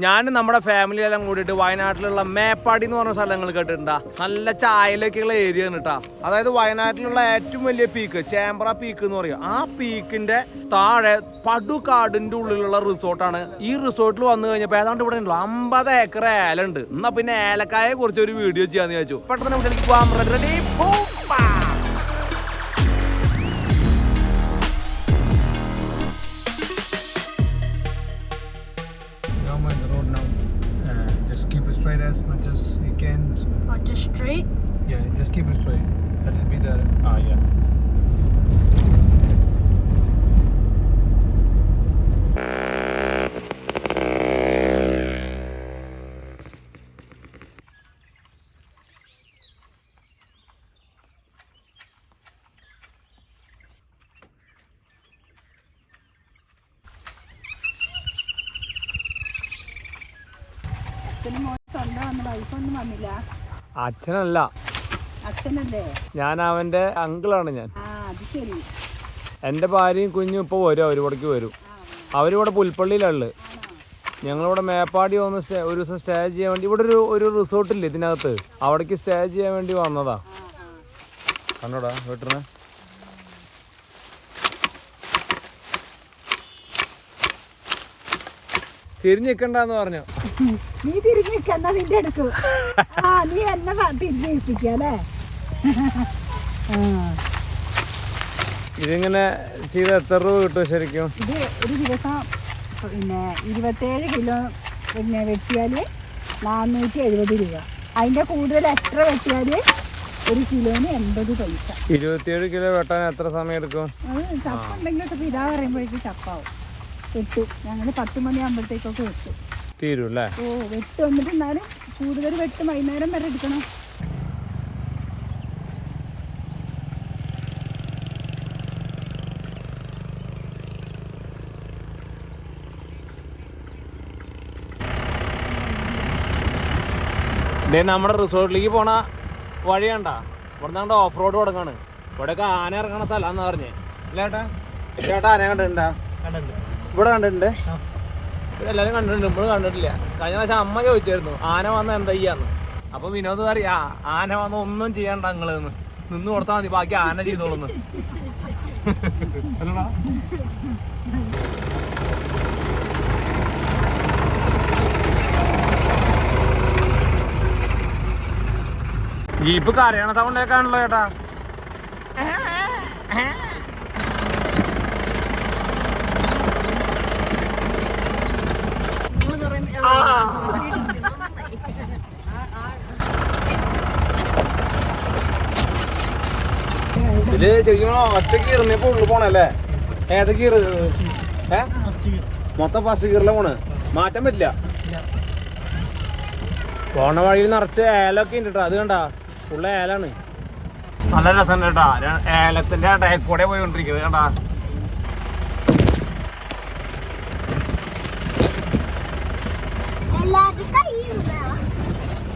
ഞാൻ നമ്മുടെ ഫാമിലിയെല്ലാം കൂടിയിട്ട് വയനാട്ടിലുള്ള മേപ്പാടി എന്ന് പറഞ്ഞ സ്ഥലങ്ങൾ കേട്ടിട്ടുണ്ടാ. നല്ല ചായയിലേക്കുള്ള ഏരിയ ആണ് കേട്ടാ. അതായത് വയനാട്ടിലുള്ള ഏറ്റവും വലിയ പീക്ക് ചേമ്പ്ര പീക്ക് എന്ന് പറയും. ആ പീക്കിന്റെ താഴെ പടുകാടിന്റെ ഉള്ളിലുള്ള റിസോർട്ടാണ്. ഈ റിസോർട്ടിൽ വന്നു കഴിഞ്ഞപ്പോൾ ഏതാണ്ട് ഇവിടെ ഉണ്ടല്ലോ 50 ഏക്കർ ഏലുണ്ട്. എന്നാ പിന്നെ ഏലക്കായെ കുറിച്ച് ഒരു വീഡിയോ ചെയ്യാന്ന് ചോദിച്ചു. പെട്ടെന്ന് നമുക്ക് പോകാം. Ready straight as much as you can. Oh, just straight? Yeah, just keep it straight. That will be the yeah. അച്ഛനല്ല, അച്ഛനല്ലേ? ഞാൻ അവന്റെ അങ്കിളാണ്. ഞാൻ അത് ശരി. എൻ്റെ ഭാര്യയും കുഞ്ഞും ഇപ്പോൾ വരും, അവരിവിടേക്ക് വരും. അവരിവിടെ പുൽപ്പള്ളിയിലുള്ളത്. ഞങ്ങളിവിടെ മേപ്പാടി വന്ന് ഒരു ദിവസം സ്റ്റേ ചെയ്യാൻ വേണ്ടി ഇവിടെ ഒരു റിസോർട്ടില്ലേ ഇതിനകത്ത്, അവിടേക്ക് സ്റ്റേ ചെയ്യാൻ വേണ്ടി വന്നതാ. കണ്ടോടാ വീട്ടിന് തിരിഞ്ഞു നിൽക്കണ്ടെന്ന് പറഞ്ഞു. നീ തിരിഞ്ഞു നിൽക്കണ്ട, നിന്റെ അടുത്ത് നീ എന്നെ തിരിഞ്ഞിരിപ്പിക്കല്ലേ. ഇതിങ്ങനെ ചെയ്ത് എത്ര രൂപ കിട്ടും ശരിക്കും? ഇത് ഒരു ദിവസം പിന്നെ 27 കിലോ പിന്നെ വെട്ടിയാല് 470 രൂപ. അതിന്റെ കൂടുതൽ എക്സ്ട്രാ വെട്ടിയാല് ഒരു കിലോന് 80 പൈസ. 27 കിലോ വെട്ടാൻ എത്ര സമയം എടുക്കും? അത് ചപ്പ ഉണ്ടെങ്കിലൊക്കെ ഇതാ പറയുമ്പോഴേക്കും ചപ്പാവും. വെട്ടു ഞങ്ങൾ 10 മണിയാകുമ്പോഴത്തേക്കൊക്കെ വെട്ടു തീരും അല്ലേ? ഓ വെട്ട് വന്നിട്ട് എന്നാലും കൂടുതൽ വെട്ട് വൈകുന്നേരം വരെ എടുക്കണം. നമ്മുടെ റിസോർട്ടിലേക്ക് പോണ വഴി കണ്ട ഇവിടെ നിന്നാണ്ട് ഓഫ് റോഡ് തുടങ്ങാണ്. ഇവിടെയൊക്കെ ആന ഇറങ്ങണ സ്ഥലമാന്ന് പറഞ്ഞേ. ഇല്ലേട്ടാ ചേട്ടാ ആന കണ്ടിട്ടുണ്ടാ? ഇവിടെ കണ്ടിട്ടുണ്ട്, എല്ലാവരും കണ്ടിട്ടുണ്ട്, ഇപ്പോഴും കണ്ടിട്ടില്ല. കഴിഞ്ഞ പ്രാവശ്യം അമ്മ ചോദിച്ചായിരുന്നു ആന വന്ന എന്താ ചെയ്യാന്ന്. അപ്പൊ വിനോദ് പറയാ ആന വന്ന ഒന്നും ചെയ്യണ്ട, നിങ്ങള് നിന്ന് കൊടുത്താൽ മതി, ബാക്കി ആന ചെയ്തോളുന്നു. ജീപ്പ് കരയണ സൗണ്ട് കേൾക്കാണല്ലോ ചേട്ടാ. ഇതില് ശരിക്കും ഒറ്റ ഗീറിനിപ്പോ ഉള്ളു പോണല്ലേ? ഏത് ഗീർ? മൊത്തം ഫസ്റ്റ് ഗീറിലെ പോണ്, മാറ്റാൻ പറ്റില്ല. പോണ വഴിയിൽ നിറച്ച് ഏലൊക്കെ ഉണ്ട് കേട്ടോ. അത് കണ്ടാ ഫുള്ള് ഏലാണ്. നല്ല രസം കേട്ടാ. ഏലത്തിന്റെ ടേക്കൂടെ പോയിക്കൊണ്ടിരിക്കുന്നത് കണ്ടാ.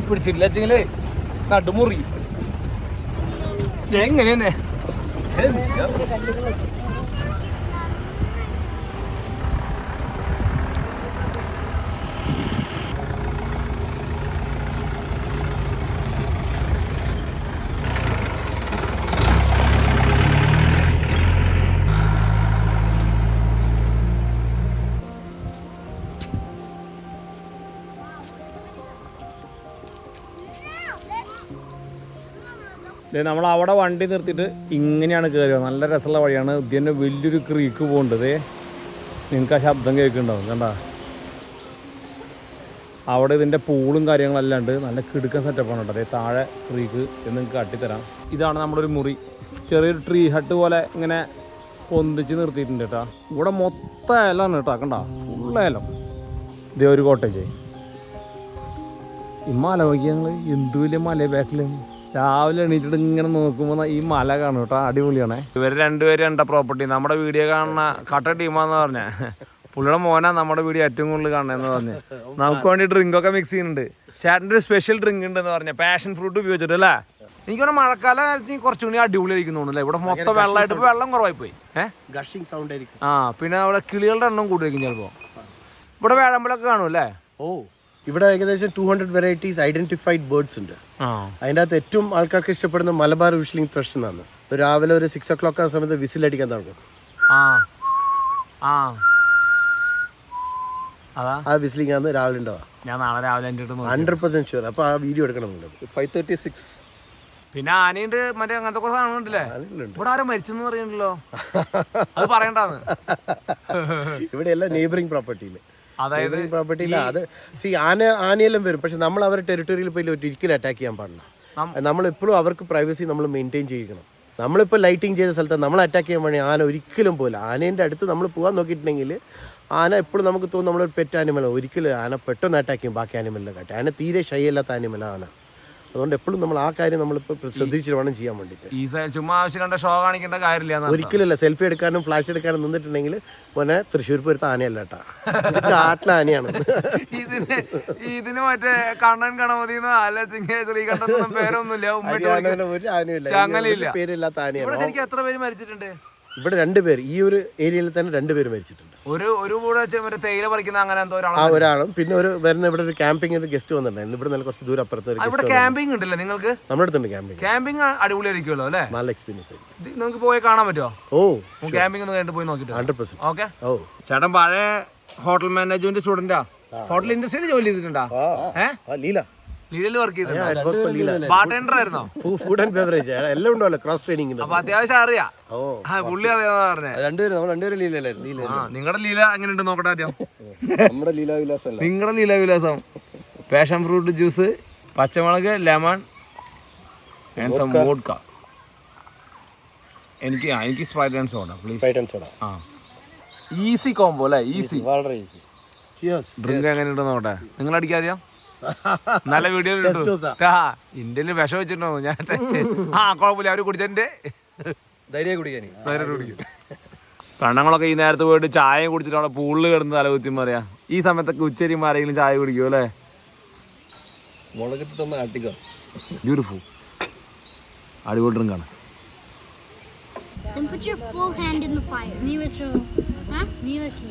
പിടിച്ചില്ല വെച്ചെങ്കില് നടുമുറി എങ്ങനെ തന്നെ. നമ്മൾ അവിടെ വണ്ടി നിർത്തിയിട്ട് ഇങ്ങനെയാണ് കയറുക. നല്ല രസമുള്ള വഴിയാണ്. ഇതിൻ്റെ വലിയൊരു ക്രീക്ക് പോകേണ്ടത്. നിങ്ങൾക്ക് ആ ശബ്ദം കേൾക്കുന്നുണ്ടാവും കണ്ട. അവിടെ ഇതിൻ്റെ പൂളും കാര്യങ്ങളെല്ലാം ഉണ്ട്. നല്ല കിടുക്കൻ സെറ്റപ്പാണ് കേട്ടോ. അതേ താഴെ ക്രീക്ക് എന്ന് നിങ്ങൾക്ക് കാട്ടിത്തരാം. ഇതാണ് നമ്മുടെ ഒരു മുറി. ചെറിയൊരു ട്രീ ഹട്ട് പോലെ ഇങ്ങനെ പൊന്തിച്ച് നിർത്തിയിട്ടുണ്ട് കേട്ടോ. ഇവിടെ മൊത്തം ഏലാണ് കേട്ടോ. കണ്ട ഫുൾ ഏലം. ഇതേ ഒരു കോട്ടേജ്. ഈ മല നോക്കി ഞങ്ങൾ എന്ത് വലിയ മല ബാക്കിൽ. രാവിലെ എണീറ്റിട്ട് ഇങ്ങനെ നോക്കുമ്പോൾ ഈ മല കാണും കേട്ടോ. അടിപൊളിയാണ്. ഇവർ രണ്ടുപേരും എൻ്റെ പ്രോപ്പർട്ടി. നമ്മുടെ വീഡിയോ കാണുന്ന കട്ട ടീമാന്ന് പറഞ്ഞ പുള്ളിയുടെ മോനാ നമ്മുടെ വീഡിയോ ഏറ്റവും കൂടുതൽ കാണണമെന്ന് പറഞ്ഞ് നമുക്ക് വേണ്ടി ഡ്രിങ്കൊക്കെ മിക്സ് ചെയ്യുന്നുണ്ട്. ചേട്ടൻ്റെ ഒരു സ്പെഷ്യൽ ഡ്രിങ്ക് ഉണ്ടെന്ന് പറഞ്ഞ പാഷൻ ഫ്രൂട്ട് ഉപയോഗിച്ചിട്ട് അല്ലേ? എനിക്ക് പറഞ്ഞാൽ മഴക്കാലം കുറച്ചുകൂടി അടിപൊളിയായിരിക്കും തോന്നുന്നു. ഇവിടെ മൊത്തം വെള്ളമായിട്ട് വെള്ളം കുറവായി പോയി. പിന്നെ അവിടെ കിളികളുടെ എണ്ണം കൂടുതലായിരിക്കും ചിലപ്പോൾ. ഇവിടെ വേഴമ്പലൊക്കെ കാണും അല്ലേ? ഓ ഇവിടെ ഏകദേശം 200 വെറൈറ്റീസ് ഐഡന്റിഫൈഡ് ബേർഡ്സ് ഉണ്ട്. അതിൻ്റെ അകത്ത് ഏറ്റവും ആൾക്കാർക്ക് ഇഷ്ടപ്പെടുന്ന മലബാർ വിഷ്ലിംഗ് ത്രഷ് എന്നാണ്. രാവിലെ ഒരു 6 o'clock ആ സമയത്ത് വിസിലടിക്കാൻ തുടങ്ങും. ആ വിസിലിംഗ് ആണ് രാവിലെ ഉണ്ടാവുക. ഞാൻ നാളെ രാവിലെ 100% ഷുവർ. അപ്പോൾ ആ വീഡിയോ എടുക്കണം. 5:36. പിന്നെ ആനയുണ്ട്, മറ്റേ അങ്ങനത്തെ കുറച്ച് സാധനങ്ങളുണ്ടല്ലേ. ഇവിടെ ആരും മരിച്ചെന്ന് പറയുന്നുണ്ടല്ലോ, അത് പറയണ്ടാന്ന്. ഇവിടെ എല്ലാം നെയ്ബറിംഗ് പ്രോപ്പർട്ടിയിൽ. അതായത് പ്രോപ്പർട്ടിയില്ല അത് ആനയെല്ലാം വരും. പക്ഷെ നമ്മൾ അവരുടെ ടെറിട്ടറിയിൽ പോയി ഒരിക്കലും അറ്റാക്ക് ചെയ്യാൻ പാടില്ല. നമ്മളെപ്പോഴും അവർക്ക് പ്രൈവസി നമ്മൾ മെയിൻറ്റെയിൻ ചെയ്യിക്കണം. നമ്മളിപ്പോൾ ലൈറ്റിംഗ് ചെയ്ത സ്ഥലത്ത് നമ്മൾ അറ്റാക്ക് ചെയ്യാൻ വേണ്ടി ആന ഒരിക്കലും പോകില്ല. ആനേൻ്റെ അടുത്ത് നമ്മൾ പോകാൻ നോക്കിയിട്ടുണ്ടെങ്കിൽ ആന എപ്പോഴും നമുക്ക് തോന്നും നമ്മളൊരു പെറ്റ് ആനിമലാണ്. ഒരിക്കലും ആന പെട്ടെന്ന് അറ്റാക്ക് ചെയ്യും ബാക്കി ആനിമലിനെ കാട്ടി. ആന തീരെ ഷൈ അല്ലാത്ത ആനിമലാണ് ആന. അതുകൊണ്ട് എപ്പോഴും നമ്മൾ ആ കാര്യം നമ്മളിപ്പോൾ ശ്രദ്ധിച്ചിട്ട് വേണം ചെയ്യാൻ വേണ്ടിയിട്ട്. ഈ ചുമ്മാ ആവശ്യമില്ലാണ്ട് ഷോ കാണിക്കേണ്ട കാര്യമില്ല. ഒരിക്കലല്ല. സെൽഫി എടുക്കാനും ഫ്ലാഷ് എടുക്കാനും നിന്നിട്ടുണ്ടെങ്കിൽ മോനെ തൃശ്ശൂർ പൂരത്തെ ആനയല്ല കേട്ടാ, കാട്ടിലെ ആനയാണ്. ഇതിന് മറ്റേ കണ്ണൻ കണമതിന്നോ അല്ല ശ്രീകണ്ഠനൊന്നും പേരൊന്നുമില്ല, ഒരു ആനയില്ല, പേരില്ലാത്ത ആനയാണ്. ശരിക്കും എത്ര പേര് മരിച്ചിട്ടുണ്ട് ഇവിടെ? 2 പേര്. ഈ ഒരു ഏരിയയിൽ തന്നെ 2 പേര് മരിച്ചിട്ടുണ്ട്. ഒരു കൂടെ മറ്റേ തേയില പറിക്കുന്ന അങ്ങനെ എന്തോ ഒരാളും പിന്നെ വരുന്ന ഇവിടെ ഒരു ക്യാമ്പിംഗ് ഒരു ഗസ്റ്റ് വന്നിട്ടുണ്ടായിരുന്നു. ഇവിടെ നല്ല കുറച്ച് ദൂരം അപ്പുറത്ത് ക്യാമ്പിംഗ് ഉണ്ടല്ലേ നിങ്ങൾക്ക്? നമ്മുടെ അടുത്തുണ്ട് ക്യാമ്പിംഗ്. ക്യാമ്പിംഗ് അടിപൊളിയായിരിക്കുമല്ലോ അല്ലേ? നല്ല എക്സ്പീരിയൻസ് ആയിരിക്കും. നിങ്ങൾക്ക് പോയി കാണാൻ പറ്റുമോ? ഓ ക്യാമ്പിംഗ് ഒന്ന് കഴിഞ്ഞിട്ട് പോയി നോക്കിട്ട് 100%. ഓക്കെ. ഓ ചേട്ടൻ പഴയ ഹോട്ടൽ മാനേജ്മെന്റ് സ്റ്റുഡന്റാ? ഹോട്ടൽ ഇൻഡസ്ട്രിയിൽ ജോലി ചെയ്തിട്ടുണ്ടാ? ലീലയിൽ വർക്ക് ചെയ്തിട്ടുണ്ടോ? ബാർടെൻഡർ ആയിരുന്നോ? ഫുഡ് ആൻഡ് ബെവറേജ് എല്ലാം ഉണ്ടല്ലോ. Cross training. അപ്പൊ അത്യാവശ്യം അറിയാം. പുള്ളി അറിയാന്ന് പറഞ്ഞേ. രണ്ടുപേരും ലീലയിലായിരുന്നു. നിങ്ങളുടെ ലീല എങ്ങനെ ഉണ്ട് നോക്കട്ടെ ആദ്യം. നമ്മുടെ ലീലാവിലാസം. നിങ്ങളുടെ ലീലാവിലാസം. പാഷൻ ഫ്രൂട്ട് ജ്യൂസ്, പച്ചമുളക്, ലെമൺ ആൻഡ് സം വോഡ്ക. എനിക്ക് sprite and soda please. Easy combo അല്ലേ? ഈസി, വളരെ ഈസി. ഡ്രിങ്ക് എങ്ങനെ ഉണ്ട് നോക്കട്ടെ. നിങ്ങൾ അടിക്കാതെയോ? നല്ല വീഡിയോ ഇന്ത്യയിൽ വിഷം വെച്ചിട്ടുണ്ടോ? ഞാൻ കുഴപ്പമില്ല, അവര് കുടിച്ചതിന്റെ ധൈര്യം കുടിക്കാൻ. കണ്ണങ്ങളൊക്കെ ഈ നേരത്തെ പോയിട്ട് ചായ കുടിച്ചിട്ട് അവിടെ പൂളിൽ കിടന്ന് തലകുത്തി പറയാ. ഈ സമയത്തൊക്കെ ഉച്ചരിയുമ്പോൾ ആരെങ്കിലും ചായ കുടിക്കുമോ അല്ലേ? മുളകിട്ടൊന്ന് ആട്ടിക്കോ. ബ്യൂട്ടിഫുൾ, അടിപൊളി ഡ്രിങ്കാണ്. Then put your full hand in the fire. നീ വെച്ചോ. നീ വെച്ചു.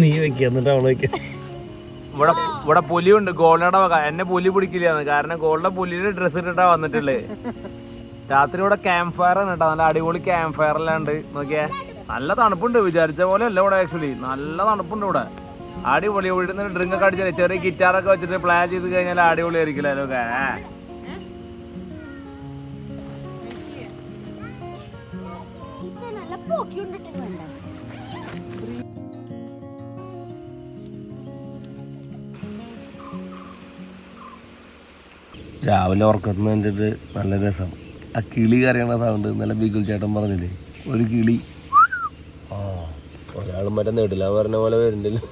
നീ വെക്ക എന്നിട്ട് അവള് വെക്ക. ഇവിടെ പുലിയുണ്ട്, ഗോൾഡയുടെ വക. എന്നെ പുലി പിടിക്കില്ലാന്ന്, കാരണം ഗോൾഡ പുലിയുടെ ഡ്രസ്സ് ഇട്ടിട്ടാ വന്നിട്ടുള്ളേ. രാത്രി ഇവിടെ ക്യാമ്പ് ഫയർ ആണ് കേട്ടോ, നല്ല അടിപൊളി ക്യാമ്പ് ഫയർ എല്ലാം ഉണ്ട്. നോക്കിയേ, നല്ല തണുപ്പുണ്ട്. വിചാരിച്ച പോലെ അല്ല ഇവിടെ, ആക്ച്വലി നല്ല തണുപ്പുണ്ട് ഇവിടെ. അടിപൊളി. ഇവിടെ നിന്ന് ഡ്രിങ്ക് ഒക്കെ അടിച്ചാൽ ചെറിയ ഗിറ്റാറൊക്കെ വെച്ചിട്ട് പ്ലേ ചെയ്ത് കഴിഞ്ഞാൽ അടിപൊളി ആയിരിക്കില്ല ഒക്കെ. രാവിലെ ഉറക്കത്തിന് വേണ്ടിയിട്ട് നല്ല രസം. ആ കിളി കരയണ സൗണ്ട് നല്ല ബിഗുൽ ചേട്ടൻ പറഞ്ഞില്ലേ, ഒരു കിളി. ഒരാളും മറ്റേ നെടില പറഞ്ഞ പോലെ വരുന്നുണ്ടല്ലോ.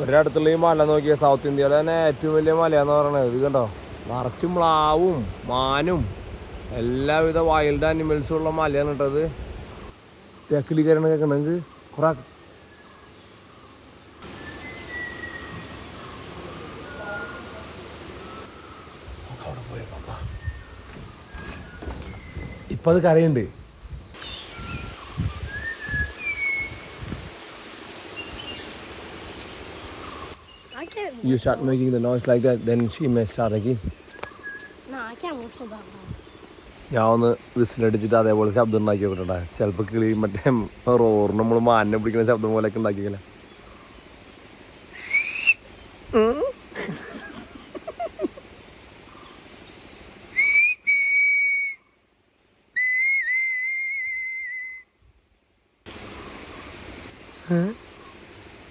ഒരടുത്തുള്ള ഈ മല നോക്കിയാൽ സൗത്ത് ഇന്ത്യയിലെ തന്നെ ഏറ്റവും വലിയ മലയാന്ന് പറയണത്. ഇത് കണ്ടോ, നിറച്ചും മ്ലാവും മാനും എല്ലാവിധ വൈൽഡ് ആനിമൽസും ഉള്ള മലയാണ് കേട്ടത്. കിളികരണം കേൾക്കണമെങ്കിൽ കുറെ ഇപ്പം അത് കരയുണ്ട്. You start making the noise like that, then she may start again. No, I can't whistle that loud. ഞാൻ ഒന്ന് വിസിലടിച്ചിട്ട് അതേപോലെ ശബ്ദം ഉണ്ടാക്കി നോക്കട്ടെ. ചിലപ്പോൾ കിളി മറ്റേ റോറ് നമ്മൾ മാനിനെ പിടിക്കുന്ന ശബ്ദം പോലെയൊക്കെ ഉണ്ടാക്കിക്കല.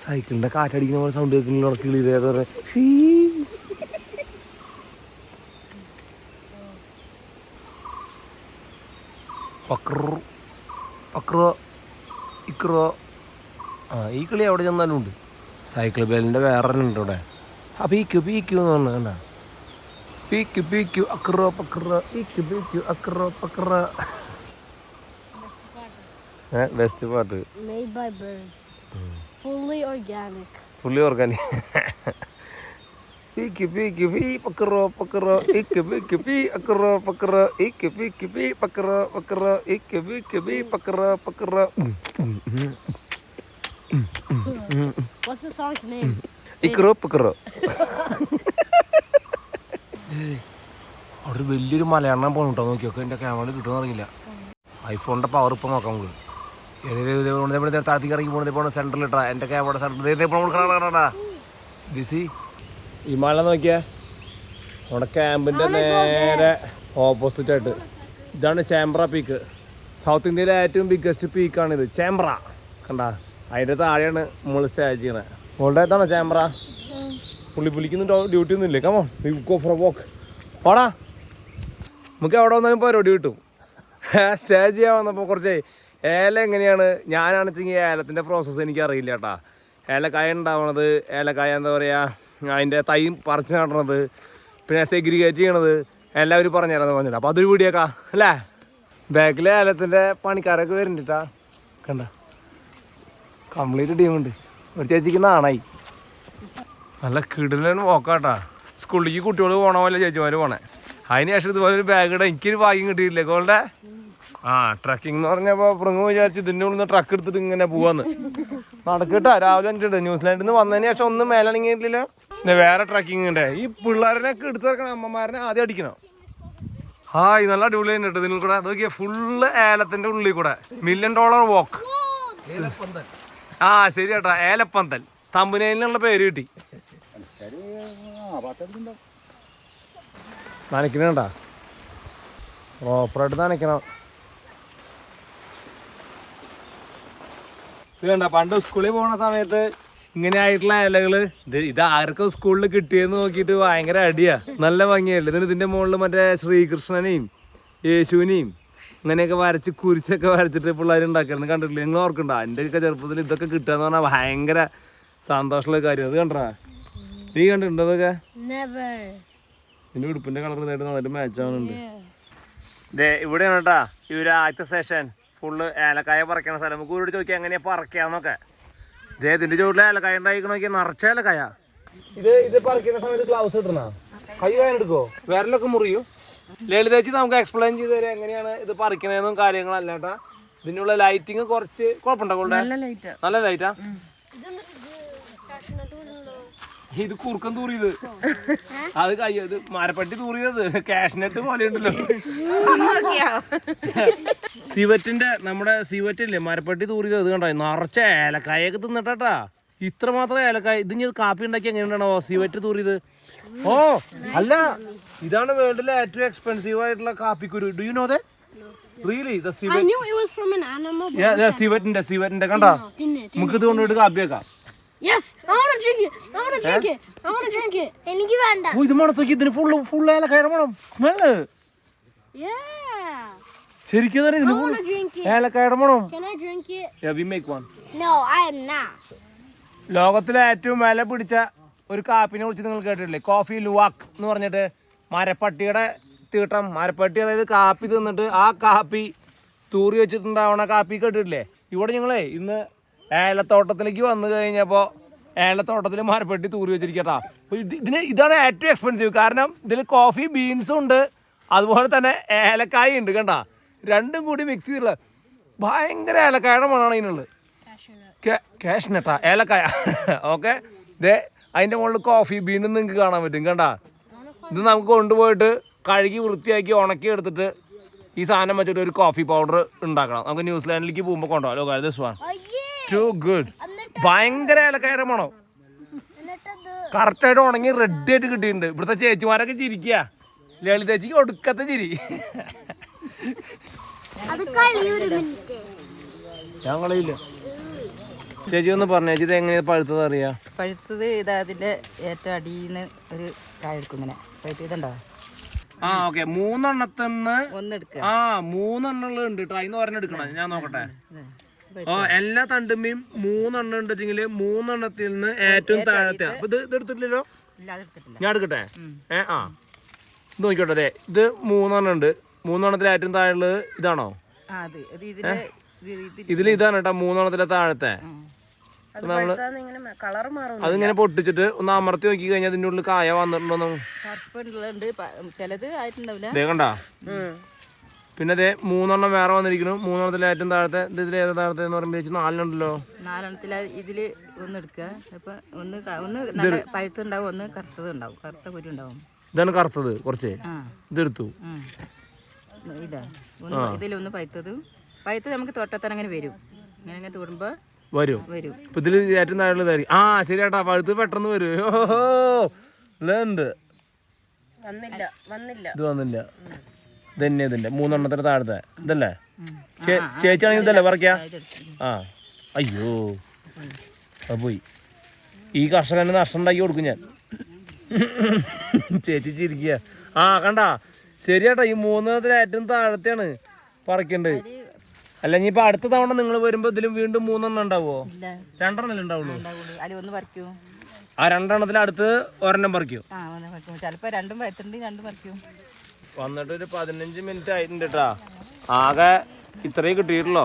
സൈക്കിളിന്റെ കാറ്റടിക്കുന്ന പോലെ സൗണ്ട് കേൾക്കുന്നില്ല കിളി. പക്രോ പക്രോ ഇക്രോ. ഈ കിളി എവിടെ ചെന്നാലും ഉണ്ട്. സൈക്കിൾ ബേലിൻ്റെ വേറെ ഉണ്ട് ഇവിടെ. പീക്കു പീക്കു എന്ന് പറഞ്ഞു കണ്ട. പീക്കു പീക്കു അക്രോ പക്രോ ഈക്കു പീക്കു അക്രോ പക്രോ. ബെസ്റ്റ് പാട്ട്. Made by birds. Fully organic. Fully organic. പീക്കു പീക്കു പീ പക്രോ പക്രോ ഈക്കു പീക്കു പീ അക്രോ പക്രോ ഈക്കു പീക്കു പീ പക്രോ പക്രോ ഈക്കു പീക്കു പീ പക്രോ പക്രോ. What's the song's name? ഇക്കറോ പിക്കറോ. അവിടെ വലിയൊരു മലയാളം പോകണം കേട്ടോ. നോക്കിയൊക്കെ എൻ്റെ ക്യാമറ കിട്ടുമെന്ന് അറിയില്ല. ഐഫോണിൻ്റെ പവർ ഇപ്പം നോക്കാം നമുക്ക്. താത്തി ഇറങ്ങി പോകണ സെൻറ്ററിൽ ഇട്ടാ എൻ്റെ ക്യാമറ സെൻറ്ററിൽ ബിസി. ഈ മല നോക്കിയാ നമ്മുടെ ക്യാമ്പിൻ്റെ നേരെ ഓപ്പോസിറ്റ് ആയിട്ട് ഇതാണ് ചേമ്പ്ര പീക്ക്. സൗത്ത് ഇന്ത്യയിലെ ഏറ്റവും ബിഗ്ഗസ്റ്റ് പീക്കാണിത് ചേമ്പ്ര. കണ്ട അതിൻ്റെ താഴെയാണ് നമ്മൾ സ്റ്റേ ചെയ്യണത്. മോളുടെ ആയിട്ടാണോ ചേമ്പ്ര? പുള്ളിക്കൊന്നും ഡ്യൂട്ടി ഒന്നും ഇല്ലേ? കമോ ഗോ ഫോർ വോക്ക് പോടാ. നമുക്ക് എവിടെ വന്നാലും പരിപാടി കിട്ടും. സ്റ്റേ ചെയ്യാൻ വന്നപ്പോൾ കുറച്ച് ഏല എങ്ങനെയാണ് ഞാനാണെച്ചെങ്കിൽ ഏലത്തിൻ്റെ പ്രോസസ്സ് എനിക്ക് അറിയില്ല കേട്ടാ. ഏലക്കായ ഉണ്ടാവണത്, ഏലക്കായ എന്താ പറയുക, അതിൻ്റെ തൈ പറിച്ച് നടണത്, പിന്നെ സെഗ്രിഗേറ്റ് ചെയ്യണത് എല്ലാവരും പറഞ്ഞു തരാമെന്ന് പറഞ്ഞില്ല. അപ്പോൾ അതൊരു വീഡിയോക്കാ അല്ലേ. ബാക്കിൽ ഏലത്തിൻ്റെ പണിക്കാരൊക്കെ വരുന്നുണ്ടാ. കണ്ട കംപ്ലീറ്റ് ടീമുണ്ട്. ഒരു ചേച്ചിക്ക് നാണായി. നല്ല കിടലാണ് പോക്കാട്ടാ. സ്കൂളിലേക്ക് കുട്ടികൾ പോകണ പോലെ ചേച്ചിമാർ പോണേ. അതിന് ശേഷം ഇതുപോലെ ഒരു ബാഗ് ഇടാൻ എനിക്കൊരു ഭാഗ്യം കിട്ടിയിട്ടില്ലേ കോളുടെ. ട്രക്കിംഗ് എന്ന് പറഞ്ഞപ്പോൾ പുറങ്ങ് വിചാരിച്ചു ഇതിൻ്റെ ഉള്ളിൽ നിന്ന് ട്രക്ക് എടുത്തിട്ട് ഇങ്ങനെ പോവാന്ന്. നടക്കട്ടാ രാവിലെ 5 ന്യൂസിലാൻഡിൽ നിന്ന് വന്നതിന് ശേഷം ഒന്നും മേലണങ്ങിയിട്ടില്ല. വേറെ ട്രക്കിംഗ് ഉണ്ട്. ഈ പിള്ളേരനൊക്കെ എടുത്ത് വെക്കണം, അമ്മമാരനെ ആദ്യം അടിക്കണം. ഹായ് നല്ല അടിപൊളി തന്നെ കേട്ടോ. ഇതിൽ കൂടെ നോക്കിയാൽ ഫുള്ള് ഏലത്തിൻ്റെ ഉള്ളിൽ കൂടെ $1 million walk. ശരി കേട്ടോ, ഏലപ്പന്തൽ. തമ്പുനയിലുള്ള പേര് കിട്ടി. നനയ്ക്കണേണ്ടാ, പ്രോപ്പറായിട്ട് നനയ്ക്കണം. ഇത് കണ്ട പണ്ട് സ്കൂളിൽ പോണ സമയത്ത് ഇങ്ങനെ ആയിട്ടുള്ള ഇലകള് ഇത് ആർക്കും സ്കൂളിൽ കിട്ടിയെന്ന് നോക്കിയിട്ട് ഭയങ്കര അടിയാ. നല്ല ഭംഗിയല്ലേ. ഇതിന് ഇതിന്റെ മുകളിൽ മറ്റേ ശ്രീകൃഷ്ണനെയും യേശുവിനെയും ഇങ്ങനെയൊക്കെ വരച്ച് കുരിശൊക്കെ വരച്ചിട്ട് പിള്ളേർ ഉണ്ടാക്കരുന്ന് കണ്ടിട്ടില്ല? നിങ്ങൾ ഓർക്കണ്ട? എൻ്റെ ഒക്കെ ചെറുപ്പത്തിൽ ഇതൊക്കെ കിട്ടുകയെന്ന് പറഞ്ഞാൽ ഭയങ്കര സന്തോഷമുള്ള കാര്യം. അത് കണ്ടാ? നീ കണ്ടിട്ടുണ്ടോ അതൊക്കെ? നിന്റെ ഉടുപ്പിന്റെ കളർ നേരിട്ട് നന്നായിട്ട് മാച്ച് ആവുന്നുണ്ട്. ഇവിടെയാണ് കേട്ടാ ഇവര് ആദ്യത്തെ സെഷൻ. ഫുള്ള് ഏലക്കായ പറിക്കണ സ്ഥലം. നമുക്ക് ഇവരോട് ചോദിക്കാം എങ്ങനെയാ പറിക്കാന്നൊക്കെ. ഇതിന്റെ ചുവട്ടിൽ ഏലക്കായ ഉണ്ടായിക്കണ നോക്കിയാൽ നിറച്ച ഏലക്കായ. ഇത് പറിക്കുന്ന സമയത്ത് ഗ്ലൗസ് ഇടണ? കൈ വേനെടുക്കോ? വിരലൊക്കെ മുറിയോ? ലളിതേച്ചി നമുക്ക് എക്സ്പ്ലെയിൻ ചെയ്ത് തരാം എങ്ങനെയാണ് ഇത് പറിക്കണേന്നും കാര്യങ്ങളല്ല കേട്ടാ. ഇതിനുള്ള ലൈറ്റിങ് കുറച്ച് കുഴപ്പമുണ്ടോ? നല്ല ലൈറ്റാ. ഇത് കുറുക്കൻ തൂറിയത്, അത് ഇത് മരപ്പട്ടി തൂറിയത് കാഷ്നട്ട് പോലെ ഉണ്ടല്ലോ. സിവറ്റിന്റെ നമ്മുടെ സിവറ്റില്ലേ മരപ്പട്ടി തൂറിയത്, അത് കണ്ടോ നിറച്ച ഏലക്കായൊക്കെ തിന്നിട്ടാ. ഇത്രമാത്രം ഏലക്കായ. ഇത് ഞാൻ കാപ്പി ഉണ്ടാക്കി എങ്ങനെയാണോ സിവറ്റ് തൂറിയത്? ഓ അല്ല, ഇതാണ് വേൾഡിലെ ഏറ്റവും എക്സ്പെൻസീവ് ആയിട്ടുള്ള കാപ്പിക്കുരു. Do you know that? Really? The civet. I knew it was from an animal. Yeah, സിവറ്റിന്റെ കണ്ടാ. നമുക്ക് ഇത് കൊണ്ടുപോയിട്ട് കാപ്പി വെക്കാം. Yes, I want to drink it. I want to drink it. I want to drink it. എനിക്ക് വേണ്ട. ഓ ഇത് മണത്തോക്കി. ഇതിന് ഫുൾ ഏലക്കായ മണം. സ്മെല്ല്. Yeah. ശരിക്കും ഇതിന് ഫുൾ ഏലക്കായ മണം. Can I drink it? Yeah, we make one. No, I am not. ലോകത്തിലെ ഏറ്റവും വില പിടിച്ച ഒരു കാപ്പിനെ കുറിച്ച് നിങ്ങൾ കേട്ടിട്ടില്ലേ? കോഫി ലുവാക്ക് എന്ന് പറഞ്ഞിട്ട് മരപ്പട്ടിയുടെ തീട്ടം. മരപ്പട്ടി അതായത് കാപ്പി തിന്നിട്ട് ആ കാപ്പി തൂറി വെച്ചിട്ടുണ്ടാവണ കാപ്പി കേട്ടിട്ടില്ലേ? ഇവിടെ ഞങ്ങളെ ഇന്ന് ഏലത്തോട്ടത്തിലേക്ക് വന്നു കഴിഞ്ഞപ്പോൾ ഏലത്തോട്ടത്തിൽ മരപ്പട്ടി തൂറി വെച്ചിരിക്കട്ടാ. അപ്പോൾ ഇതാണ് ഏറ്റവും എക്സ്പെൻസീവ്. കാരണം ഇതിൽ കോഫി ബീൻസും ഉണ്ട്, അതുപോലെ തന്നെ ഏലക്കായ ഉണ്ട്. കണ്ട രണ്ടും കൂടി മിക്സ് ചെയ്തിട്ടുള്ള ഭയങ്കര ഏലക്കായുടെ മണമാണ് ഇതിനുള്ളത്. കാഷ്നട്ടാ ഏലക്കായ. ഓക്കെ, ഇതേ അതിൻ്റെ മുകളിൽ കോഫി ബീനും നിങ്ങൾക്ക് കാണാൻ പറ്റും. കണ്ട ഇത് നമുക്ക് കൊണ്ടുപോയിട്ട് കഴുകി വൃത്തിയാക്കി ഉണക്കി എടുത്തിട്ട് ഈ സാധനം വെച്ചിട്ട് ഒരു കോഫി പൗഡർ ഉണ്ടാക്കണം. നമുക്ക് ന്യൂസിലാൻഡിലേക്ക് പോകുമ്പോൾ കൊണ്ടുപോകാം. This one two good. ഭയങ്കര ഏലക്കായ മണോ. കറക്റ്റായിട്ട് ഉണങ്ങി റെഡി ആയിട്ട് കിട്ടിയിട്ടുണ്ട്. ഇവിടുത്തെ ചേച്ചിമാരൊക്കെ ചിരിക്കുക. ലളിതേച്ചിക്ക് ഒടുക്കത്തെ ചിരി. ഞാൻ കളയില്ല. ചേച്ചി ഒന്ന് പറഞ്ഞു, ചേച്ചി ഇത് എങ്ങനെയാ പഴുത്തത് അറിയാ? പഴുത്തത് ഇതാ അതിന്റെ ഏറ്റവും അടിയിൽ നിന്ന് ഒരു കായ എടുക്കും. ഇങ്ങനെ പഴുത്തതുണ്ടോ? ഓക്കെ, 3 എണ്ണത്തിന്ന് ഒന്നെടുക്കുക. 3 എണ്ണുള്ളത് ഉണ്ട് കേട്ടോ. അതിന്ന് ഒരെണ്ണം എടുക്കണം. ഞാൻ നോക്കട്ടെ. എല്ലാ തണ്ടുമ്മയും 3 എണ്ണം ഉണ്ടെങ്കിൽ 3 എണ്ണത്തിൽ നിന്ന് ഏറ്റവും താഴത്തെ. അപ്പൊ ഇത് എടുത്തിട്ടില്ലല്ലോ? ഞാൻ എടുക്കട്ടെ. ഇത് നോക്കിക്കോട്ടെ. അതെ, ഇത് 3 എണ്ണം ഉണ്ട്. 3 എണ്ണത്തിൽ ഏറ്റവും താഴെയുള്ളത് ഇതാണോ? ഇതിൽ ഇതാണ് കേട്ടോ 3 എണ്ണത്തിലെ താഴത്തെ. നമ്മള് അതിങ്ങനെ പൊട്ടിച്ചിട്ട് ഒന്ന് അമർത്തി നോക്കി കഴിഞ്ഞാൽ അതിൻ്റെ ഉള്ളിൽ കായ വന്നിട്ടുണ്ടോ? ചിലത് ആയിട്ടുണ്ടാവില്ല. കണ്ടാ പിന്നെ അതേ 3 വേറെ വന്നിരിക്കുന്നു. 3 ഏറ്റവും താഴത്തെ ഇതിൽ ഏതാ താഴത്തെ എന്ന് പറയുമ്പോൾ 4 ഉണ്ടല്ലോ. 4 ഇതില് ഒന്ന് എടുക്കുക. അപ്പൊ ഒന്ന് നല്ല പഴുത്തുണ്ടാവും, ഒന്ന് കറുത്തത് ഉണ്ടാവും, കറുത്ത കുരു ഉണ്ടാവും. ഇതാണ് കറുത്തത് കുറച്ച്. ഇതെടുത്തു. ഇതാ ഇതിലൊന്ന് പഴുത്തത് നമുക്ക് തൊട്ടത്തന്നെ അങ്ങനെ വരും. അങ്ങനെ തൊടുമ്പോ വരും. ഇപ്പൊ ഇതില് ഏറ്റവും താഴെയുള്ളതായിരിക്കും. ആ ശരിയാട്ടാ, പഴുത്ത് പെട്ടെന്ന് വരും. ഉണ്ട് ഇത് വന്നില്ല. ഇതന്നെ ഇതിന്റെ 3 താഴത്തെ ഇതല്ലേ ചേച്ചിയാണെങ്കിൽ ഇതല്ലേ പറിക്കാ? ആ അയ്യോ അത് പോയി. ഈ കർഷകന് നഷ്ടം ഉണ്ടാക്കി കൊടുക്കും ഞാൻ. ചേച്ചി ചിരിക്കുക. ആ കണ്ടാ ശരിയാട്ടാ, ഈ 3 ഏറ്റവും താഴത്തെയാണ് പറിക്കേണ്ടത്. അല്ല ഇനിയിപ്പോ അടുത്ത തവണ നിങ്ങൾ വരുമ്പോ ഇതിലും വീണ്ടും 3 ഉണ്ടാവോ? 2 ഉണ്ടാവുള്ളൂ. ആ 2 അടുത്ത് 1 പറിക്കൂ. ചിലപ്പോ 2 പഴുത്തുണ്ട്, 2 പറിക്കും. വന്നിട്ട് ഒരു 15 മിനിറ്റ് ആയിട്ടുണ്ട് കേട്ടാ. ആകെ ഇത്രയും കിട്ടിയിട്ടുള്ളോ?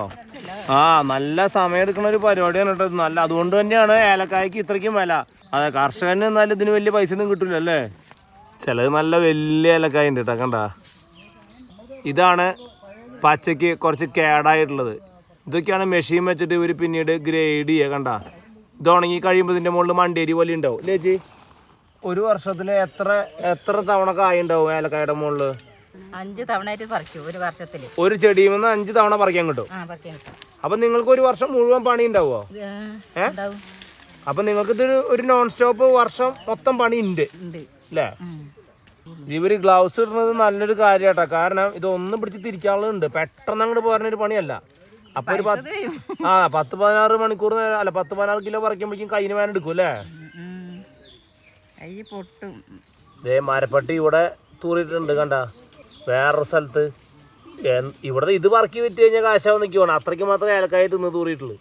ആ നല്ല സമയം എടുക്കുന്ന ഒരു പരിപാടിയാണ് കേട്ടോ. നല്ല അതുകൊണ്ട് തന്നെയാണ് ഏലക്കായ്ക്ക് ഇത്രയ്ക്കും വില. അതെ, കർഷകന് എന്നാലും ഇതിന് വലിയ പൈസ ഒന്നും കിട്ടില്ല അല്ലേ. ചിലത് നല്ല വലിയ ഏലക്കായ ഉണ്ട് കേട്ടോ. കണ്ട ഇതാണ് പച്ചയ്ക്ക് കുറച്ച് കേടായിട്ടുള്ളത്. ഇതൊക്കെയാണ് മെഷീൻ വെച്ചിട്ട് ഇവർ പിന്നീട് ഗ്രേഡ് ചെയ്യുക. കണ്ട ഇത് ഉണങ്ങി കഴിയുമ്പോൾ ഇതിൻ്റെ മുകളിൽ മണ്ടേരി പോലെ ഉണ്ടാവും അല്ലേ ചേച്ചി? ഒരു വർഷത്തിൽ എത്ര തവണ കായ ഉണ്ടാവും ഏലക്കായുടെ മുകളിൽ? 5 തവണയായിട്ട് പറിക്കും ഒരു വർഷത്തില്. ഒരു ചെടിയിൽ നിന്ന് 5 തവണ പറിക്കാൻ കിട്ടും. അപ്പൊ നിങ്ങൾക്ക് ഒരു വർഷം മുഴുവൻ പണി ഉണ്ടാവോ? അപ്പൊ നിങ്ങൾക്ക് ഇത് ഒരു നോൺ സ്റ്റോപ്പ് വർഷം മൊത്തം പണി ഉണ്ട് അല്ലേ? ഇവര് ഗ്ലൗസ് ഇടുന്നത് നല്ലൊരു കാര്യമാട്ടാ. കാരണം ഇതൊന്നും പിടിച്ച് തിരിക്കാനുള്ളതുണ്ട്. പെട്ടെന്ന് അങ്ങോട്ട് പോരുന്നൊരു പണിയല്ല. അപ്പൊ ഒരു 10-16 മണിക്കൂർ അല്ല 10-16 കിലോ പറിക്കുമ്പോഴേക്കും കയ്യിന് വേന എടുക്കും അല്ലേ? മരപ്പട്ടി ഇവിടെ തൂറിയിട്ടുണ്ട് കണ്ട വേറൊരു സ്ഥലത്ത്. ഇവിടെ ഇത് പറക്കി വിറ്റ് കഴിഞ്ഞാൽ കാശാവും നിൽക്കുവാണ്. അത്രയ്ക്ക് മാത്രമേ ഏലക്കായ തിന്ന് തൂറിയിട്ടുള്ളൂ.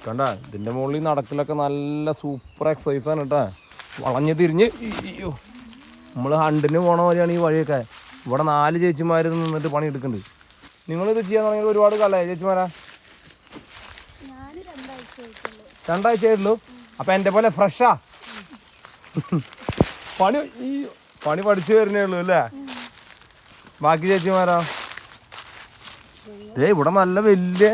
കണ്ട ഇതിന്റെ മുകളിൽ നടക്കലൊക്കെ നല്ല സൂപ്പർ എക്സസൈസ് ആണ് കേട്ടാ. വളഞ്ഞ് തിരിഞ്ഞ് നമ്മൾ ഹണ്ടിന് പോണ വഴിയാണ് ഈ വഴിയൊക്കെ. ഇവിടെ 4 ചേച്ചിമാർ നിന്നിട്ട് പണി എടുക്കുന്നുണ്ട്. നിങ്ങളിത് ചെയ്യാൻ തുടങ്ങിയത് ഒരുപാട് കാലമായി ചേച്ചിമാരാ? 2 ആഴ്ചയായിട്ടുള്ളൂ. അപ്പൊ എന്റെ പോലെ ഫ്രഷാ പണി പഠിച്ചു വരുന്നേ ഉള്ളൂ അല്ലേ? ബാക്കി ചേച്ചിമാരാ? ഇവിടെ നല്ല വലിയ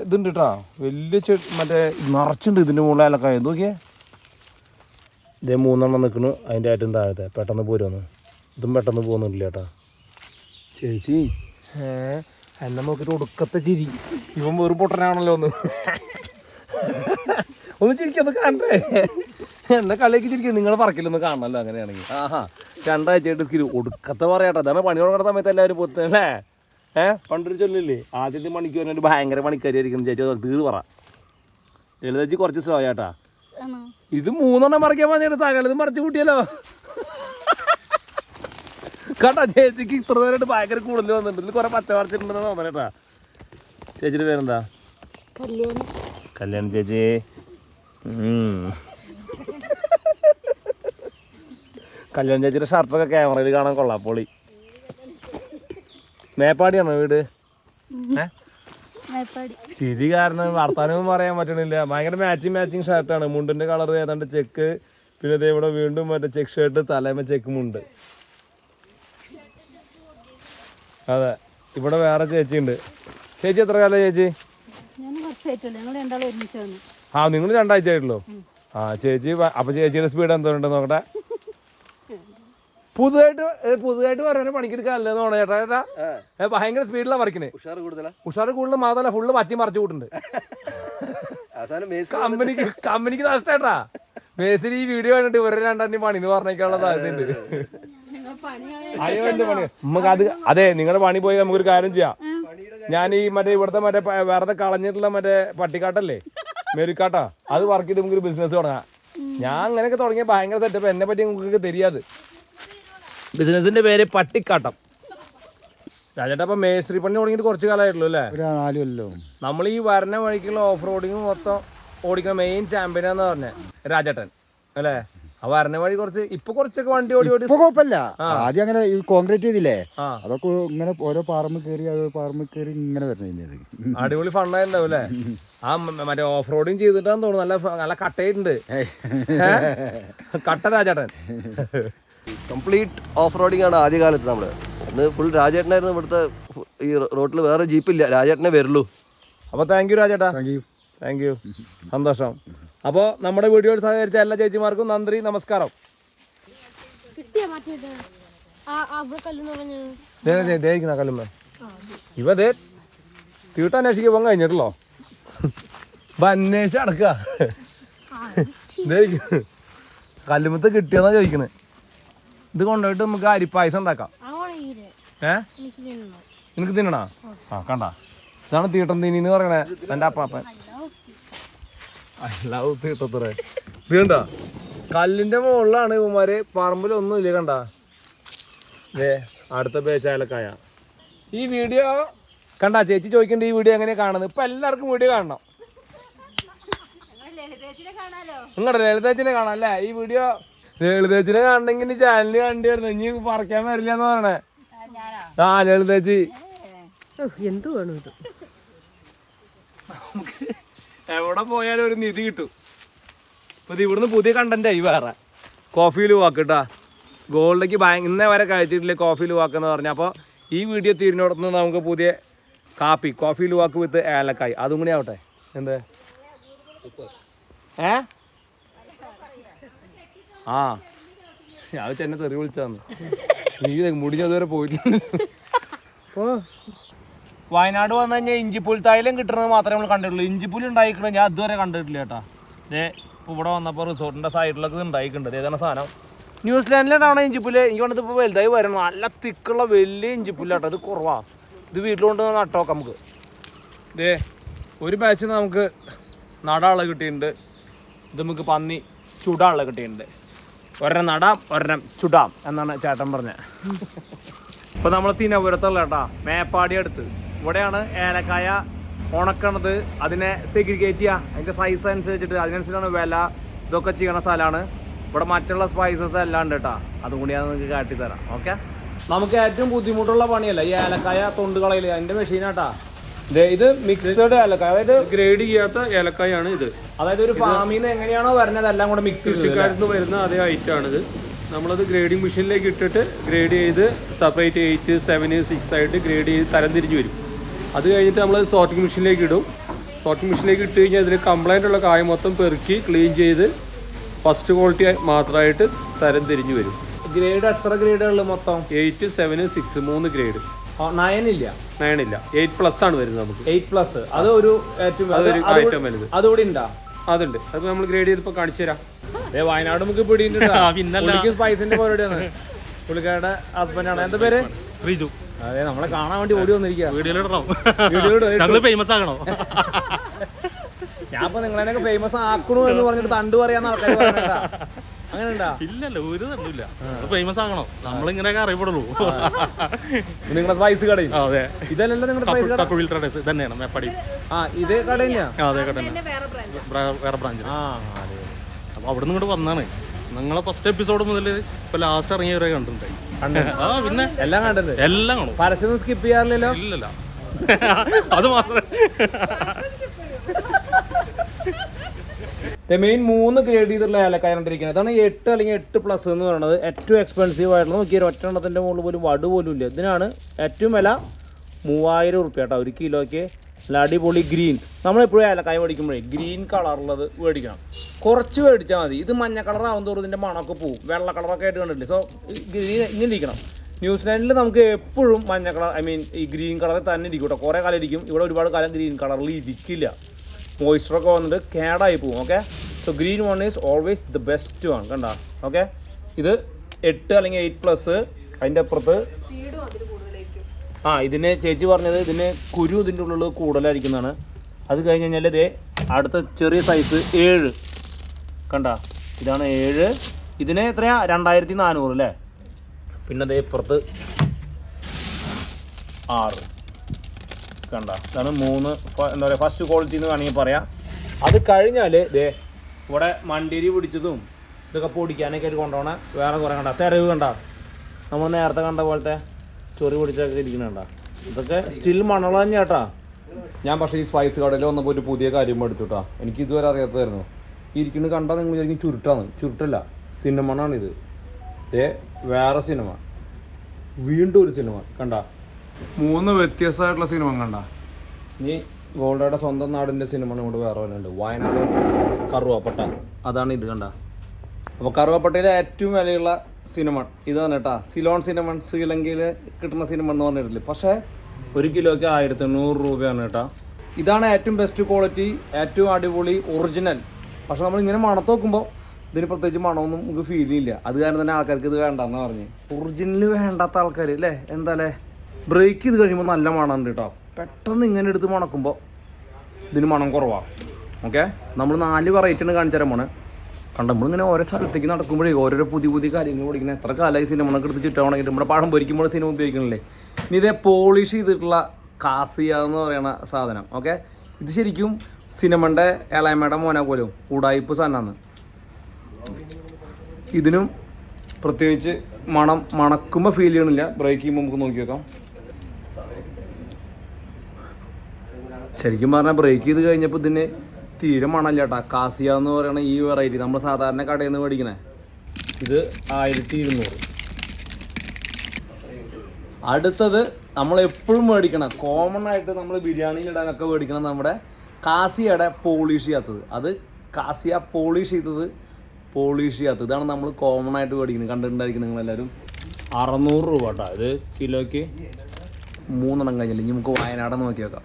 ഇതുണ്ട് കേട്ടാ. വലിയ മറ്റേ നിറച്ചുണ്ട് ഇതിന്റെ മുകളിൽ ഏലക്കായ. നോക്കിയേ 3 നിൽക്കുന്നു അതിൻ്റെ ഏറ്റവും താഴത്തെ. പെട്ടെന്ന് പോരുമെന്ന്. ഇതും പെട്ടെന്ന് പോകുന്നില്ല ചേട്ടാ. ചേച്ചി എന്നെ നോക്കിയിട്ട് ഒടുക്കത്തെ ചിരി. ഇവൻ വെറും പൊട്ടനാണല്ലോ. ഒന്ന് ചിരിക്കൊന്ന് കാണണ്ടേ? എന്നെ കളിയൊക്കെ ചിരിക്കും. നിങ്ങൾ പറക്കില്ലൊന്ന് കാണണമല്ലോ അങ്ങനെയാണെങ്കിൽ. 2 ആഴ്ചയായിട്ട് ഒടുക്കത്തെ പറയാട്ടോ. അതാണ് പണി തുടങ്ങുന്ന സമയത്ത് എല്ലാവരും പൊത്തല്ലേ? പണ്ടൊരു ചൊല്ലില്ലേ, ആദ്യത്തെ മണിക്ക് പറഞ്ഞൊരു ഭയങ്കര പണിക്കാരിയായിരിക്കും. ചേച്ചി തീർ പറ. ലളിതേച്ചി കുറച്ച് സ്ലോ ആട്ടാ. ഇത് 3 മറിക്കാൻ പറഞ്ഞിട്ട് സകലതും മറിച്ച് കൂട്ടിയല്ലോ. കേട്ടാ ചേച്ചിക്ക് ഇത്ര നേരമായിട്ട് ഭയങ്കര കൂടുതൽ വന്നിട്ടുണ്ട്. കുറെ പച്ച മറിച്ചിട്ടുണ്ടെന്ന് തോന്നണേട്ടാ. ചേച്ചിയുടെ പേരെന്താ? കല്യാണി ചേച്ചി. കല്യാണി ചേച്ചിയുടെ ഷർട്ടൊക്കെ ക്യാമറയിൽ കാണാൻ കൊള്ളാം. പൊളി. മേപ്പാടിയാണോ വീട്? ചിരി കാരണം വർത്താനവും പറയാൻ പറ്റണില്ല. ഭയങ്കര മാച്ചിങ് ഷർട്ടാണ്. മുണ്ടിന്റെ കളർ ഏതാണ്ട് ചെക്ക്, പിന്നെ ഇതേ ഇവിടെ വീണ്ടും മറ്റേ ചെക്ക് ഷർട്ട്, തലേമ ചെക്ക് മുണ്ട്. അതെ, ഇവിടെ വേറെ ചേച്ചി ഉണ്ട്. ചേച്ചി എത്ര കാലം ചേച്ചി? നിങ്ങൾ 2 ആഴ്ച ആയിട്ടുള്ളൂ. ചേച്ചി അപ്പൊ ചേച്ചിയുടെ സ്പീഡ് എന്തോണ്ട് നോക്കട്ടെ. പുതുതായിട്ട് പറയാൻ പണിക്കെടുക്കാനല്ലെന്ന് തോന്നണ ചേട്ടാ. ഭയങ്കര സ്പീഡിലാണ് പറിക്കണേ. ഉഷാറ് കൂടുതൽ മാത്രമല്ല, ഫുള്ള് പച്ചി മറിച്ചു കൂട്ടുണ്ട്. കമ്പനിക്ക് നഷ്ടേട്ടാ. മേസിന് ഈ വീഡിയോ കണ്ടിട്ട് ഇവരെ 2 പണിന്ന് പറഞ്ഞേക്കാനുള്ള സാധ്യതയുണ്ട്. അയ്യോ എന്റെ പണി നമുക്ക് അതെ നിങ്ങളുടെ പണി പോയി നമുക്കൊരു കാര്യം ചെയ്യാം. ഞാൻ ഈ ഇവിടുത്തെ വെറുതെ കളഞ്ഞിട്ടുള്ള പട്ടിക്കാട്ടല്ലേ, മെരുക്കാട്ടാ, അത് വർക്ക് ചെയ്ത് നമുക്കൊരു ബിസിനസ് തുടങ്ങാം. ഞാൻ അങ്ങനെയൊക്കെ തുടങ്ങിയ ഭയങ്കര സെറ്റപ്പ്. എന്നെ പറ്റി നിങ്ങൾക്ക് தெரியாது. ബിസിനസിന്റെ പേര് പട്ടിക്കാട്ടം. രാജേട്ടാ അപ്പൊ മേസ്ത്രി പണി തുടങ്ങിയിട്ട് കുറച്ച് കാലമായിട്ടുള്ളൂ അല്ലേ? 4 കൊല്ലം. നമ്മൾ ഈ വരണ വഴിക്കുള്ള ഓഫ് റോഡിങ് മൊത്തം ഓടിക്കുന്ന മെയിൻ ചാമ്പ്യനാന്ന് പറഞ്ഞ രാജേട്ടൻ അല്ലേ? ആ വരണ വഴി ഇപ്പൊ കുറച്ചൊക്കെ വണ്ടി ഓടി കുഴപ്പമില്ല. ആദ്യം അങ്ങനെ കോൺക്രീറ്റ് ചെയ്തില്ലേ, അതൊക്കെ ഇങ്ങനെ ഓരോ പാറമ്മ കയറി ഇങ്ങനെ വരുന്നത്. അടിപൊളി ഫണ്ടായിട്ടുണ്ടാവും അല്ലേ? ആ മറ്റേ ഓഫ് റോഡിങ് ചെയ്തിട്ടാന്ന് തോന്നുന്നു. നല്ല കട്ടയിട്ടുണ്ട്. കട്ട രാജേട്ടൻ. കംപ്ലീറ്റ് ഓഫ് റോഡിംഗ് ആണ് ആദ്യകാലത്ത് നമ്മൾ. ഇന്ന് ഫുൾ രാജേട്ടനായിരുന്നു ഇവിടുത്തെ. ഈ റോട്ടിൽ വേറെ ജീപ്പില്ല, രാജേട്ടനെ വരുള്ളൂ. അപ്പോൾ താങ്ക് യു രാജേട്ടാ. താങ്ക് യു, സന്തോഷം. അപ്പോൾ നമ്മുടെ വീഡിയോയിൽ സഹകരിച്ച എല്ലാ ചേച്ചിമാർക്കും നന്ദി, നമസ്കാരം. കല്ലുമ്മ ഇവ ദേ തീട്ടന്വേഷിക്കാൻ പോകാൻ കഴിഞ്ഞിട്ടല്ലോ. ഇപ്പൊ അന്വേഷിച്ച് അടക്ക കല്ലുമ്മത്ത് കിട്ടിയെന്നാ ചോദിക്കണേ. ഇത് കൊണ്ടുപോയിട്ട് നമുക്ക് അരിപ്പായസം ഉണ്ടാക്കാം. നിനക്ക് തിന്നണാ? ആ കണ്ട, ഇതാണ് തീട്ടം തീനിന്ന് പറയണേ എൻ്റെ അപ്പാപ്പൻ. ലവ് തീട്ടത്തറ ഇത് കണ്ട, കല്ലിന്റെ മുകളിലാണ് ഇവന്മാര്, പറമ്പിലൊന്നും ഇല്ല. കണ്ട അടുത്ത പേച്ച ഏലക്കായ. ഈ വീഡിയോ കണ്ട ചേച്ചി ചോദിക്കണ്ട, ഈ വീഡിയോ എങ്ങനെയാ കാണുന്നത്? ഇപ്പൊ എല്ലാവർക്കും വീഡിയോ കാണണം. നിങ്ങളുടെ ലളിതേച്ചിനെ കാണാം അല്ലേ? ഈ വീഡിയോ ലളിതേച്ചിനെ കാണണമെങ്കിൽ ചാനലിൽ കണ്ടു വരുന്നു. ഇനി പറിക്കാൻ വരില്ല എന്ന് പറയണേ. ആ ലളിതേച്ചി എന്ത് വേണം ഇത്? എവിടെ പോയാലും ഒരു നിധി കിട്ടും. ഇപ്പൊ ഇവിടുന്ന് പുതിയ കണ്ടന്റായി വേറെ. കോഫി ലുവാക്കിട്ടാ ഗോൾഡേക്ക് ഇന്നേ വരെ കഴിച്ചിട്ടില്ലേ കോഫി ലുവാക്കെന്ന് പറഞ്ഞ. അപ്പോൾ ഈ വീഡിയോ തീരുന്നോടത്തുനിന്ന് നമുക്ക് പുതിയ കോഫി ലുവാക്ക് വിത്ത് ഏലക്കായ് അതും കൂടി ആവട്ടെ. എന്ത് ആ ഞാൻ ചെന്നെ തെറി വിളിച്ചാന്ന്. നീ മുടിഞ്ഞതുവരെ പോയിട്ടില്ല. വയനാട് വന്നു കഴിഞ്ഞാൽ ഇഞ്ചിപ്പുൽ തൈലം കിട്ടുന്നത് മാത്രമേ നമ്മൾ കണ്ടിട്ടുള്ളൂ. ഇഞ്ചിപ്പുൽ ഉണ്ടായിക്കണത് ഞാൻ ഇതുവരെ കണ്ടിട്ടില്ല കേട്ടാ. ഇപ്പോൾ ഇവിടെ വന്നപ്പോൾ റിസോർട്ടിൻ്റെ സൈഡിലൊക്കെ ഉണ്ടായിട്ടുണ്ട്. ഏതാണ് സാധനം? ന്യൂസിലാൻഡിലാണ് ഇഞ്ചിപ്പുല്ല്. എനിക്ക് വേണ്ടത് ഇപ്പോൾ വലുതായി വരണം. നല്ല തിക്കുള്ള വലിയ ഇഞ്ചിപ്പുല്ലാട്ടോ. ഇത് കുറവാണ്. ഇത് വീട്ടിലുകൊണ്ട് നട്ടോക്കാം നമുക്ക്. ഒരു ബാച്ച് നമുക്ക് നടാളെ കിട്ടിയിട്ടുണ്ട്. ഇത് നമുക്ക് പന്നി ചുടാളെ കിട്ടിയിട്ടുണ്ട്. ഒരെണ്ണം നടാം ഒരെണ്ണം ചുടാം എന്നാണ് ചേട്ടൻ പറഞ്ഞത്. ഇപ്പോൾ നമ്മൾ തിനപുരത്തുള്ള കേട്ടാ മേപ്പാടി അടുത്ത് ഇവിടെയാണ് ഏലക്കായ ഉണക്കണത്. അതിനെ സെഗ്രിഗേറ്റ് ചെയ്യുക, അതിൻ്റെ സൈസ് അനുസരിച്ചിട്ട് അതിനനുസരിച്ചാണ് വില ഇതൊക്കെ ചെയ്യണ സ്ഥലമാണ്. ഇവിടെ മറ്റുള്ള സ്പൈസസ് എല്ലാം ഉണ്ട് കേട്ടോ. അതും കൂടി ഞാൻ നിങ്ങൾക്ക് കാട്ടിത്തരാം. ഓക്കെ, നമുക്ക് ഏറ്റവും ബുദ്ധിമുട്ടുള്ള പണിയല്ല ഈ ഏലക്കായ തൊണ്ട് കളയിൽ. അതിൻ്റെ മെഷീനാട്ടാ ഇത് മിക്സഡ് ഏലക്കായ, അതായത് ഗ്രേഡ് ചെയ്യാത്ത ഏലക്കായാണ് ഇത്. അതായത് ഒരു ഫാമിൽ നിന്ന് എങ്ങനെയാണോ വരുന്നത് എല്ലാം കൂടെ മിക്സ് കൃഷിക്കാരത്ത് വരുന്ന അതേ ഐറ്റമാണിത്. നമ്മളത് ഗ്രേഡിംഗ് മെഷീനിലേക്ക് ഇട്ടിട്ട് ഗ്രേഡ് ചെയ്ത് സെപ്പറേറ്റ് 8, 7, 6 ആയിട്ട് ഗ്രേഡ് ചെയ്ത് തരംതിരിഞ്ഞ് വരും. അത് കഴിഞ്ഞിട്ട് നമ്മൾ സോർട്ടിംഗ് മെഷീനിലേക്ക് ഇടും. സോർട്ടിംഗ് മെഷീനിലേക്ക് ഇട്ട് കഴിഞ്ഞാൽ ഇതിന് കംപ്ലൈൻ്റ് ഉള്ള കായ മൊത്തം പെറുക്കി ക്ലീൻ ചെയ്ത് ഫസ്റ്റ് ക്വാളിറ്റി മാത്രമായിട്ട് തരംതിരിഞ്ഞ് വരും. ഗ്രേഡ് എത്ര ഗ്രേഡുകളിൽ മൊത്തം? 8, 7, 6 3 ഗ്രേഡ്. 9 ഇല്ല, 9 ഇല്ല, 8+ ആണ് വരുന്നത് നമുക്ക്. 8+, അത് ഒരു ഏറ്റവും വലുത്. അതുകൂടി ഉണ്ടാ? അതുണ്ട്, അത് നമ്മൾ ഗ്രേഡ് ചെയ്തപ്പോൾ കാണിച്ചു തരാം. വയനാട് നമുക്ക് പിടിയിട്ടുണ്ട്. സ്പൈസിന്റെ പരിപാടിയാണ്. പുള്ളിക്കാരുടെ ഹസ്ബൻഡാണ്. എന്താ പേര്? ശ്രീജു. അതെ, നമ്മളെ കാണാൻ വേണ്ടി ഓടി വന്നിരിക്കുക. വീഡിയോയിലിടണം, ഫേമസ് ആകണോ? ഞാനിപ്പോ നിങ്ങളെയൊക്കെ ഫേമസ് ആക്കണു എന്ന് പറഞ്ഞിട്ട് തണ്ടു പറയാന്ന് ആൾക്കാർ പറയണ്ടാ. അങ്ങനെ ഉണ്ടാ? ഇല്ലല്ലോ, ഒരു തണ്ടില്ല. ഫേമസ് ആകണോ? നമ്മളിങ്ങനെയൊക്കെ അറിയപ്പെടുള്ളൂ. നിങ്ങളുടെ സ്പൈസ് കടയും? അതെ, ഇതല്ലല്ലോ നിങ്ങളുടെ സ്പൈസ് കട? തന്നെയാണ് മേപ്പാടി. ആ, ഇതേ കട തന്നെയാ? അതെ, കട വേറെ ബ്രാഞ്ച്. അപ്പൊ അവിടെ നിന്ന് ഇങ്ങോട്ട് വന്നാണ്. നിങ്ങളെ ഫസ്റ്റ് എപ്പിസോഡ് മുതൽ ഇപ്പൊ ലാസ്റ്റ് ഇറങ്ങിയവരെ കണ്ടിട്ടുണ്ടായി. ആ, പിന്നെ എല്ലാം കണ്ടത്? എല്ലാം കാണും. പരസ്യം സ്കിപ്പ് ചെയ്യാറില്ലല്ലോ? ഇല്ലല്ല, അത് മാത്രമേ. മെയിൻ 3 ഗ്രേഡ് ചെയ്തിട്ടുള്ള ഏലക്കായ കണ്ടിരിക്കുന്നത്. അതാണ് 8 അല്ലെങ്കിൽ 8+ എന്ന് പറയുന്നത്. ഏറ്റവും എക്സ്പെൻസീവ് ആയിട്ടുള്ള നോക്കിയാൽ ഒറ്റെണ്ണത്തിൻ്റെ മുകളിൽ പോലും വടു പോലും ഇല്ല. ഇതിനാണ് ഏറ്റവും വില 3000 റുപ്യ കേട്ടോ ഒരു കിലോയ്ക്ക്. അടിപൊളി ഗ്രീൻ. നമ്മളെപ്പോഴും ഏലക്കായ മേടിക്കുമ്പോഴേ ഗ്രീൻ കളറുള്ളത് മേടിക്കണം. കുറച്ച് മേടിച്ചാൽ മതി. ഇത് മഞ്ഞ കളറാകും തോറും ഇതിൻ്റെ മണമൊക്കെ പോവും. വെള്ള കളറൊക്കെ ആയിട്ട് കണ്ടില്ലേ. സോ ഗ്രീൻ ഇങ്ങനെ ഇരിക്കണം. ന്യൂസിലാൻഡിൽ നമുക്ക് എപ്പോഴും മഞ്ഞ കളർ, ഈ ഗ്രീൻ കളറിൽ തന്നെ ഇരിക്കും കേട്ടോ. കുറേ കാലം ഇരിക്കും. ഇവിടെ ഒരുപാട് കാലം ഗ്രീൻ കളറിൽ ഇരിക്കില്ല. മോയ്സ്ചറൊക്കെ വന്നിട്ട് കേടായി പോകും. Okay, so green one is always the best one. കണ്ട? ഓക്കെ, ഇത് 8 അല്ലെങ്കിൽ 8+. അതിൻ്റെ അപ്പുറത്ത് ഇതിന് ചേച്ചി പറഞ്ഞത് ഇതിന് കുരു ഇതിൻ്റെ ഉള്ളിൽ കൂടുതലായിരിക്കുന്നതാണ്. അത് കഴിഞ്ഞ് കഴിഞ്ഞാൽ ഇതേ അടുത്ത ചെറിയ സൈസ് 7. കണ്ട? ഇതാണ് 7. ഇതിന് എത്രയാ? 2400 അല്ലേ? പിന്നെ അതേ ഇപ്പുറത്ത് 6. കണ്ട? ഇതാണ് 3 എന്താ പറയുക ഫസ്റ്റ് ക്വാളിറ്റി എന്ന് വേണമെങ്കിൽ പറയാം. അത് കഴിഞ്ഞാൽ ദേ ഇവിടെ മണ്ടിരി പിടിച്ചതും ഇതൊക്കെ പൊടിക്കാനൊക്കെ ആയിട്ട് കൊണ്ടുപോകണ വേറെ കുറേ കണ്ട. തെരവ് കണ്ട? നമ്മൾ നേരത്തെ കണ്ട പോലത്തെ ചൊറി പിടിച്ചൊക്കെ ഇരിക്കുന്നുണ്ട. ഇതൊക്കെ സ്റ്റിൽ മണള ചേട്ടാ. ഞാൻ പക്ഷേ ഈ സ്പൈസ് കടയിൽ വന്നപ്പോൾ ഒരു പുതിയ കാര്യം പഠിച്ചുട്ടാ. എനിക്ക് ഇതുവരെ അറിയാത്തതായിരുന്നു. ഇരിക്കുന്നത് കണ്ടാൽ നിങ്ങൾ വിചാരിക്കും ചുരുട്ടാണ്. ചുരുട്ടല്ല, സിനിമണാണിത്. വേറെ സിനിമ. വീണ്ടും ഒരു സിനിമ കണ്ട, 3 വ്യത്യസ്തമായിട്ടുള്ള സിനിമ കണ്ട. ഇനി ഗോൾഡയുടെ സ്വന്തം നാടിൻ്റെ സിനിമ ഇവിടെ വേറെ ഉണ്ട്, വയനാട് കറുവാപ്പട്ട. അതാണ് ഇത് കണ്ട. അപ്പോൾ കറുവാപ്പട്ടയിലെ ഏറ്റവും വിലയുള്ള സിനിമ ഇതാണ് കേട്ടോ. സിലോൺ സിനിമ ശ്രീലങ്കയിൽ കിട്ടുന്ന സിനിമ എന്ന് പറഞ്ഞിട്ടില്ല, പക്ഷേ 1 കിലോയ്ക്ക് 1800 രൂപയാണ് കേട്ടോ. ഇതാണ് ഏറ്റവും ബെസ്റ്റ് ക്വാളിറ്റി, ഏറ്റവും അടിപൊളി ഒറിജിനൽ. പക്ഷെ നമ്മളിങ്ങനെ മണത്ത് നോക്കുമ്പോൾ ഇതിന് പ്രത്യേകിച്ച് മണമൊന്നും നമുക്ക് ഫീൽ ചെയ്യില്ല. അത് കാരണം തന്നെ ആൾക്കാർക്ക് ഇത് വേണ്ടെന്ന് പറഞ്ഞ്. ഒറിജിനൽ വേണ്ടാത്ത ആൾക്കാർ അല്ലേ, എന്താല്ലേ ബ്രേക്ക് ചെയ്ത് കഴിയുമ്പോൾ നല്ല മണമുണ്ട് കേട്ടോ. പെട്ടെന്ന് ഇങ്ങനെ എടുത്ത് മണക്കുമ്പോൾ ഇതിന് മണം കുറവാണ്. ഓക്കെ, നമ്മൾ 4 വെറൈറ്റിയാണ് കാണിച്ചു തരാൻ പോണേ. കണ്ട നമ്മളിങ്ങനെ ഓരോ സ്ഥലത്തേക്ക് നടക്കുമ്പോഴേ ഓരോരോ പുതിയ പുതിയ കാര്യങ്ങൾ പഠിക്കുന്നത്. എത്ര കാലമായി സിനിമ എടുത്ത് ചുറ്റാണെങ്കിൽ നമ്മുടെ പഴം പൊരിക്കുമ്പോൾ സിനിമ ഉപയോഗിക്കണില്ലേ. ഇനി ഇതേ പോളിഷ് ചെയ്തിട്ടുള്ള കാസിയ എന്ന് പറയുന്ന സാധനം. ഓക്കെ, ഇത് ശരിക്കും സിനിമയുടെ ഇളയമയുടെ മോനെ പോലും ഉടായിപ്പ് സാധനമാണ്. ഇതിനും പ്രത്യേകിച്ച് മണക്കുമ്പോൾ ഫീൽ ചെയ്യണില്ല. ബ്രേക്ക് ചെയ്യുമ്പോൾ നമുക്ക് നോക്കി വെക്കാം. ശരിക്കും പറഞ്ഞാൽ ബ്രേക്ക് ചെയ്ത് കഴിഞ്ഞപ്പോൾ ഇതിന് തീരെ മണമില്ല കേട്ടോ. കാസിയ എന്ന് പറയുന്ന ഈ വെറൈറ്റി നമ്മൾ സാധാരണ കടയിൽ നിന്ന് മേടിക്കണേ, ഇത് 1200. അടുത്തത് നമ്മളെപ്പോഴും മേടിക്കണം, കോമൺ ആയിട്ട് നമ്മൾ ബിരിയാണിയിലിടാനൊക്കെ മേടിക്കണം, നമ്മുടെ കാസിയയുടെ പോളിഷ് ചെയ്യാത്തത്. അത് കാസിയ പോളിഷ് ചെയ്തത് ഇതാണ് നമ്മൾ കോമൺ ആയിട്ട് മേടിക്കുന്നത്. കണ്ടിട്ടുണ്ടായിരിക്കും നിങ്ങളെല്ലാവരും. 600 രൂപ കേട്ടോ. ഇത് കിലോയ്ക്ക് 3 എണ്ണം കഴിഞ്ഞില്ല. ഇനി നമുക്ക് വയനാടെന്ന് നോക്കി വെക്കാം.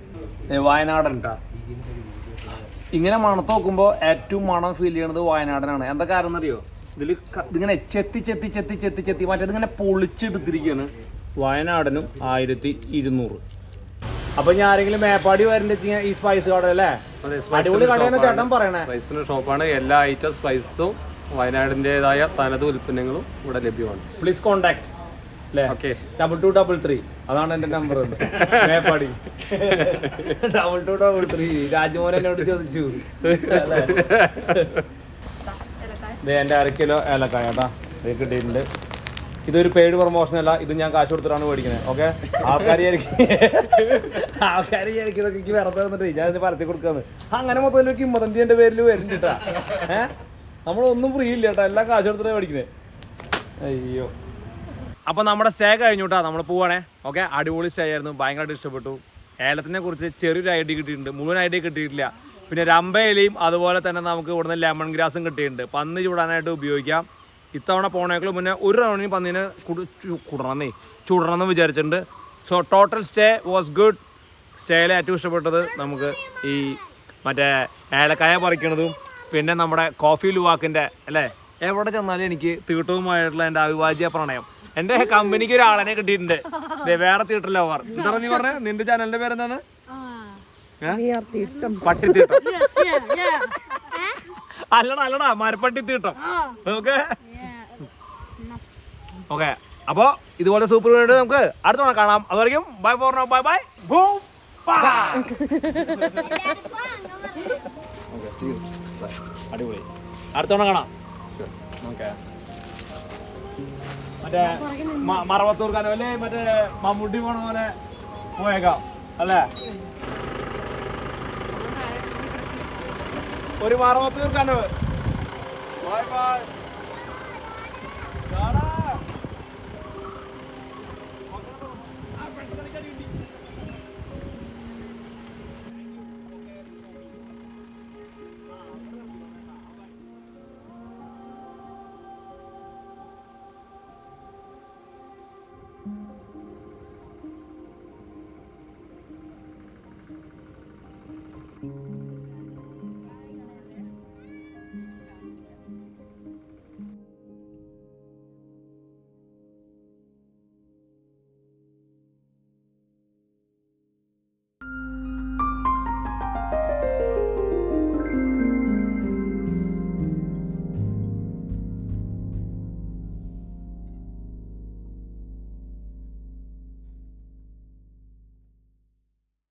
വയനാടൻ കേട്ടോ. ഇങ്ങനെ മണത്ത് നോക്കുമ്പോൾ ഏറ്റവും മണം ഫീൽ ചെയ്യണത് വയനാടനാണ്. എന്താ കാരണം എന്നറിയോ? ഇതിങ്ങനെ ചെത്തി മറ്റേതിങ്ങനെ പൊളിച്ചെടുത്തിരിക്കുകയാണ്. വയനാടനും 1200. അപ്പൊ ഞാൻ ആരെങ്കിലും മേപ്പാടി വരേണ്ട ഈ സ്പൈസ് കട അല്ലേ? അടിപൊളി കടയെന്ന് ചേട്ടൻ പറയണേ. സ്പൈസിന്റെ ഷോപ്പാണ്. എല്ലാ ഐറ്റം സ്പൈസും വയനാടിൻ്റെതായ തനത് ഉൽപ്പന്നങ്ങളും ഇവിടെ ലഭ്യമാണ്. പ്ലീസ് കോണ്ടാക്ട് അല്ലേ? ഓക്കെ, 2233 അതാണ് എൻ്റെ നമ്പർ. മേപ്പാടി 2233. രാജ്മോഹൻ എന്നോട് ചോദിച്ചു. എൻ്റെ 1/2 കിലോ ഏലക്കായ കേട്ടാ ഇത് കിട്ടിയിട്ടുണ്ട്. ഇതൊരു പെയ്ഡ് പ്രൊമോഷൻ അല്ല, ഇത് ഞാൻ കാശ് കൊടുത്തിട്ടാണ് മേടിക്കുന്നത്. ഓക്കെ, ആൾക്കാർ ഇതൊക്കെ എനിക്ക് വെറുതെ വന്നിട്ട് ഞാൻ ഇതിന് പരത്തി കൊടുക്കാന്ന്. അങ്ങനെ മൊത്തത്തിൽ കിംവദന്തി എൻ്റെ പേരിൽ വരുന്നുണ്ടാ. നമ്മളൊന്നും ഫ്രീ ഇല്ല കേട്ടോ, എല്ലാം കാശ് കൊടുത്തിട്ടാണ് മേടിക്കുന്നത്. അയ്യോ. അപ്പോൾ നമ്മുടെ സ്റ്റേ കഴിഞ്ഞു കേട്ടോ, നമ്മൾ പോവാണേ. ഓക്കെ, അടിപൊളി സ്റ്റേ ആയിരുന്നു, ഭയങ്കരമായിട്ട് ഇഷ്ടപ്പെട്ടു. ഏലത്തിനെ കുറിച്ച് ചെറിയൊരു ഐഡിയ കിട്ടിയിട്ടുണ്ട്, മുഴുവൻ ഐഡിയ കിട്ടിയിട്ടില്ല. പിന്നെ രമ്പയിലയും അതുപോലെ തന്നെ നമുക്ക് ഇവിടുന്ന് ലെമൺ ഗ്രാസും കിട്ടിയിട്ടുണ്ട്. പന്നി ചൂടാനായിട്ട് ഉപയോഗിക്കാം. ഇത്തവണ പോണേക്കാൾ മുന്നേ ഒരു റൗണ്ടിന് പന്നീനെ ചൂടണമെന്ന് വിചാരിച്ചിട്ടുണ്ട്. So total stay was good. സ്റ്റേയിൽ ഏറ്റവും ഇഷ്ടപ്പെട്ടത് നമുക്ക് ഈ മറ്റേ ഏലക്കായ പറിക്കണതും പിന്നെ നമ്മുടെ കോഫി ലുവാക്കിൻ്റെ അല്ലേ, എവിടെ ചെന്നാലും എനിക്ക് തീട്ടവുമായിട്ടുള്ള എൻ്റെ അവിഭാജ്യ പ്രണയം. എൻ്റെ കമ്പനിക്ക് ഒരാളനെ കിട്ടിയിട്ടുണ്ട്. വേറെ തീട്ട ലവർ. എന്താ നീ പറഞ്ഞേ? നിന്റെ ചാനലിന്റെ പേരെന്താണ്? പട്ടിത്തീട്ടം. അല്ലടാ മരപ്പട്ടിത്തീട്ടം. Okay okay. അപ്പോൾ ഇതുപോലെ സൂപ്പർ വീഡിയോ നമുക്ക് അടുത്ത തവണ കാണാം. അതുവരെയും bye for now. Bye bye. അടിപൊളി. അടുത്ത തവണ കാണാം. ഓക്കെ. മറ്റേ മറവത്തൂർ കനവ് അല്ലേ, മറ്റേ മമ്മൂട്ടി പോണ പോലെ പോയേക്കാം അല്ലേ? ഒരു മറവത്തൂർ കനവ്. Bye bye.